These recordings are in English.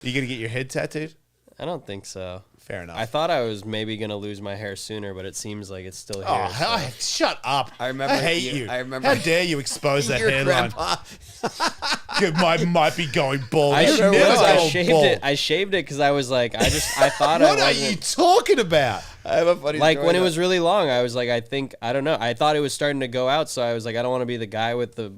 You gonna get your head tattooed? I don't think so. Fair enough. I thought I was maybe gonna lose my hair sooner, but it seems like it's still here. Oh, so. shut up! I remember hate you- you. I remember- How dare you expose that Your hairline? grandpa. You might be going bald. I You sure never was. I go shaved bald. it. I shaved it because I was like, I thought What I are wasn't. you talking about? I have a funny Like story when it about- was really long, I was like, I don't know. I thought it was starting to go out, so I was like, I don't want to be the guy with the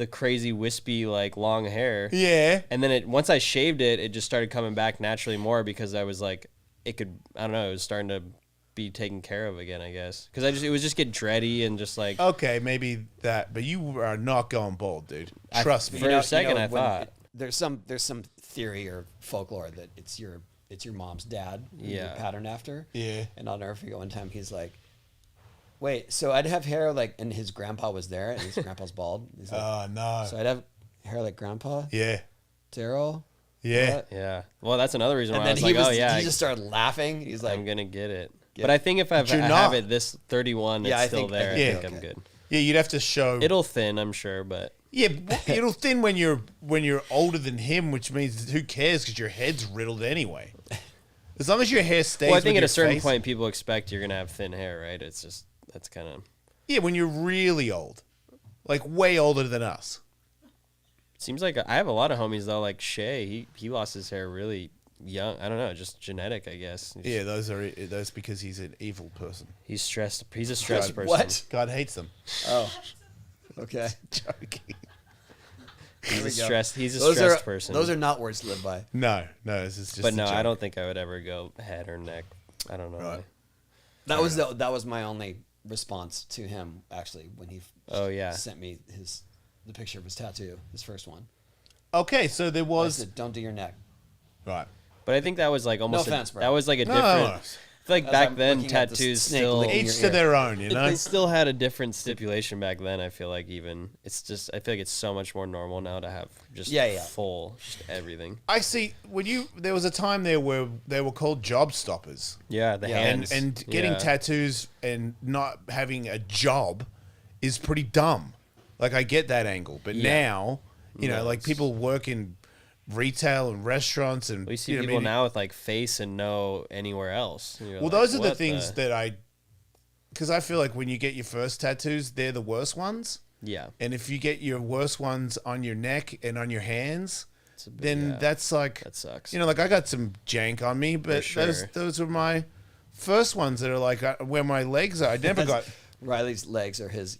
crazy wispy like long hair. Yeah. And then once I shaved it, it just started coming back naturally more because I was like, I don't know, it was starting to be taken care of again, I guess. Because it would just get dready and just like. Okay, maybe that, but you are not going bald, dude. Trust me. For a second, I when thought. there's some theory or folklore that it's your mom's dad who you Yeah. pattern after. Yeah. And I'll never forget one time he's like, wait, so I'd have hair like, and his grandpa was there, and his grandpa's bald. He's like, Oh no. so I'd have hair like grandpa, Yeah. Daryl. Yeah. What? Yeah. Well, that's another reason why And I then was like, oh yeah, he just started laughing. He's like, I'm gonna get it. Yeah. But I think if I you're have not. it this 31, Yeah, it's I still think- there. I Yeah. think I'm good. Yeah, you'd have to show. It'll thin, I'm sure, but Yeah, it'll thin when you're older than him, which means who cares because your head's riddled anyway. As long as your hair stays. well, I think with at a your certain face- point, people expect you're gonna have thin hair, right? It's just that's kind of. Yeah, when you're really old, like way older than us. Seems like I have a lot of homies though, like Shay. He lost his hair really young. I don't know, just genetic, I guess. Yeah, those because he's an evil person. He's stressed. He's a stressed person. what? God hates them. Oh, okay. Joking. He's we a go. stressed. He's a Those stressed are person. those are not words to live by. No, this is just. But a no, I joke. don't think I would ever go head or neck. I don't know. Right. That was my only response to him actually when he Oh, yeah. sent me the picture of his tattoo, his first one. Okay, so there I was said, "Don't do your neck." right. But I think that was like almost. offense, bro. That was like a No, different. I feel like As back I'm then looking at the tattoos snake still. licking- in Each your to ear. their own, you know. They still had a different stipulation back then. I feel like even it's just. I feel like it's so much more normal now to have just Yeah. full just everything. I see. There was a time there where they were called job stoppers. Yeah, the Yeah. hands And getting yeah. tattoos and not having a job is pretty dumb. Like I get that angle, but Yeah. now, you know, No, like it's- people work in retail and restaurants and We see you know, people maybe- now with like face and no anywhere else. And you're Well, like, those are the what things that because I feel like when you get your first tattoos, they're the worst ones. Yeah, And if you get your worst ones on your neck and on your hands, it's a bit, then yeah, that's like that sucks. you know, like I got some jank on me, but sure. those were my first ones that are like where my legs are. I never got. Riley's legs are his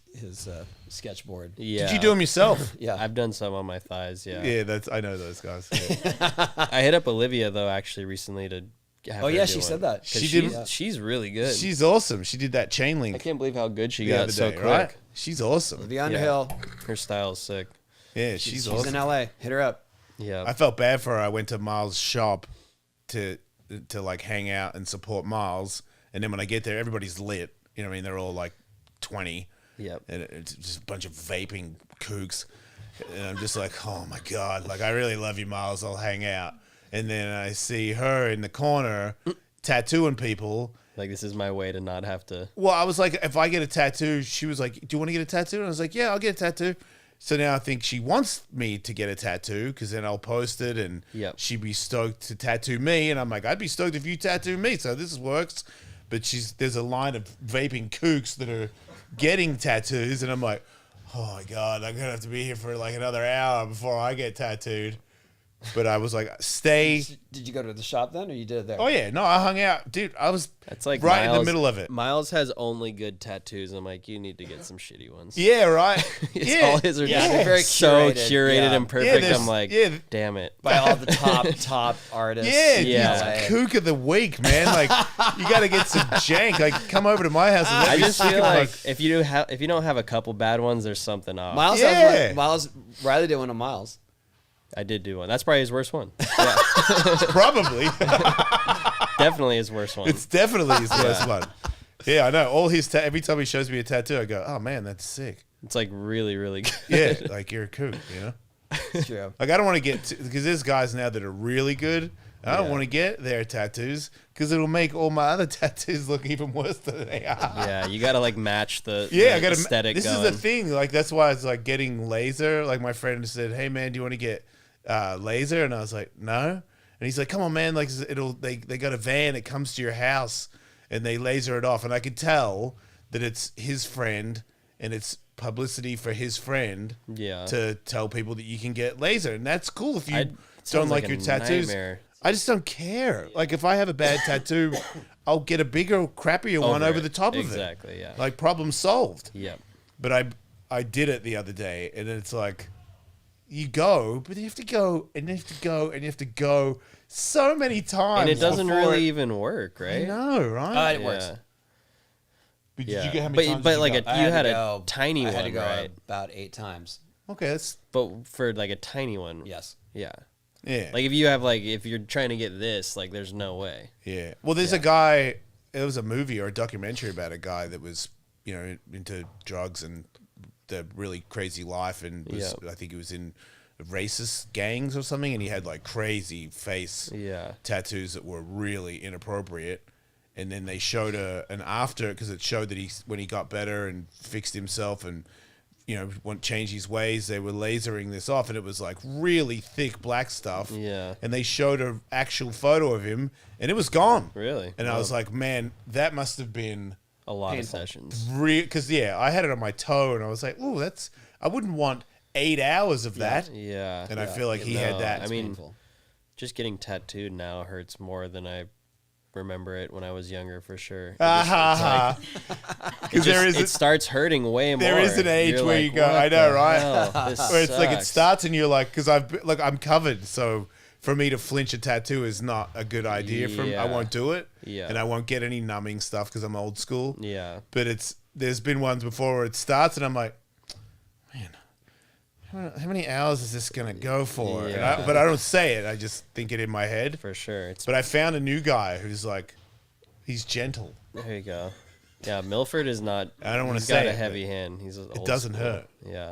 sketchboard. yeah. Did you do them yourself? Yeah. I've done some on my thighs. Yeah. Yeah, I know those guys. Yeah. I hit up Olivia though actually recently to. Have Oh her yeah, do she one. said that. 'Cause She she's, did- She's really good. She's awesome. She did that chain I link can't believe how good she the got other so day, quick. right? She's awesome. The Underhill. Her style is sick. Yeah, she's She's awesome. in LA. Hit her up. Yeah. I felt bad for her. I went to Miles' shop to like hang out and support Miles, and then when I get there, everybody's lit. You know what I mean? They're all like 20. Yep. And it's just a bunch of vaping kooks. And I'm just like, oh my God, like I really love you, Miles. I'll hang out. And then I see her in the corner tattooing people. Like this is my way to not have to. Well, I was like, if I get a tattoo, she was like, do you want to get a tattoo? And I was like, yeah, I'll get a tattoo. So now I think she wants me to get a tattoo because then I'll post it and Yep. she'd be stoked to tattoo me. And I'm like, I'd be stoked if you tattoo me. So this works. But there's a line of vaping kooks that are getting tattoos. And I'm like, oh my God, I'm going to have to be here for like another hour before I get tattooed. But I was like, stay. Did you go to the shop then, or you did it there? Oh, yeah. No, I hung out. Dude, I was That's like right in the Miles- middle of it. Miles has only good tattoos. I'm like, you need to get some shitty ones. Yeah, right. It's all his are Yeah, just they're very so curated. curated Yeah. and perfect. there's- I'm like, yeah. damn it. By all the top artists. Yeah, Yeah. it's kook of the week, man. Like, you got to get some jank. Like, come over to my house and let I me just stick feel in like my- if you don't have a couple bad ones, there's something off. Miles Yeah. has one. Miles Riley did one of Miles. I did do one. That's probably his worst one. Yeah, probably. definitely his worst one. It's definitely his worst one. Yeah, I know. All his every time he shows me a tattoo, I go, "Oh man, that's sick." It's like really, really good. Yeah, like you're a kook, you know. It's true. Like I don't want to get because there's guys now that are really good. I don't Yeah. want to get their tattoos because it'll make all my other tattoos look even worse than they are. Yeah, you gotta like match the Yeah, the I got to. aesthetic. This going. is the thing. Like that's why it's like getting laser. Like my friend said, "Hey man, do you want to get laser?" And I was like, "No." And he's like, come on, man. Like, they got a van that comes to your house and they laser it off. And I could tell that it's his friend and it's publicity for his friend Yeah. to tell people that you can get laser. And that's cool if you It don't sounds like a your tattoos. nightmare. I just don't care. Like, if I have a bad tattoo, I'll get a bigger, crappier one over it. the top of it. Exactly, yeah. Like, problem solved. Yep. But I did it the other day, and it's like, you go, but you have to go, and you have to go, and you have to go so many times. And it doesn't before really it- even work, I right? know, right? It works. Yeah. But did Yeah. you get how many times? But did you like go? you had to a go- tiny I had to one, go right? about 8 times. Okay, that's But for like a tiny one. Yes. Yeah. yeah, Like if you have like if you're trying to get this, like there's no way. yeah. Well, there's a guy. It was a movie or a documentary about a guy that was, into drugs and the really crazy life, and was, I think he was in racist gangs or something, and he had like crazy face Yeah. tattoos that were really inappropriate. And then they showed an after, because it showed that when he got better and fixed himself and changed his ways, they were lasering this off, and it was like really thick black stuff. Yeah. And they showed an actual photo of him, and it was gone. Really? And I was like, man, that must have been A lot Painful. of sessions. real, because I had it on my toe, and I was like, ooh, I wouldn't want 8 hours of that. Yeah. And I feel like he had No, that. I mean, Painful. just getting tattooed now hurts more than I remember it when I was younger, for sure. Because It starts hurting way more. there is an age You're where like, you go, "What I know, the right?" hell? This where it's like it sucks." starts and you're like, because I'm covered, so for me to flinch a tattoo is not a good idea. I Yeah. won't do it, Yeah. and I won't get any numbing stuff because I'm old school. Yeah. But there's been ones before where it starts and I'm like, man, how many hours is this gonna go for? Yeah. But I don't say it. I just think it in my head. For sure. It's But I found a new guy who's like, he's gentle. there you go. Yeah, Milford is not. I don't wanna he's got say a it, heavy hand. He's old doesn't school. hurt. Yeah.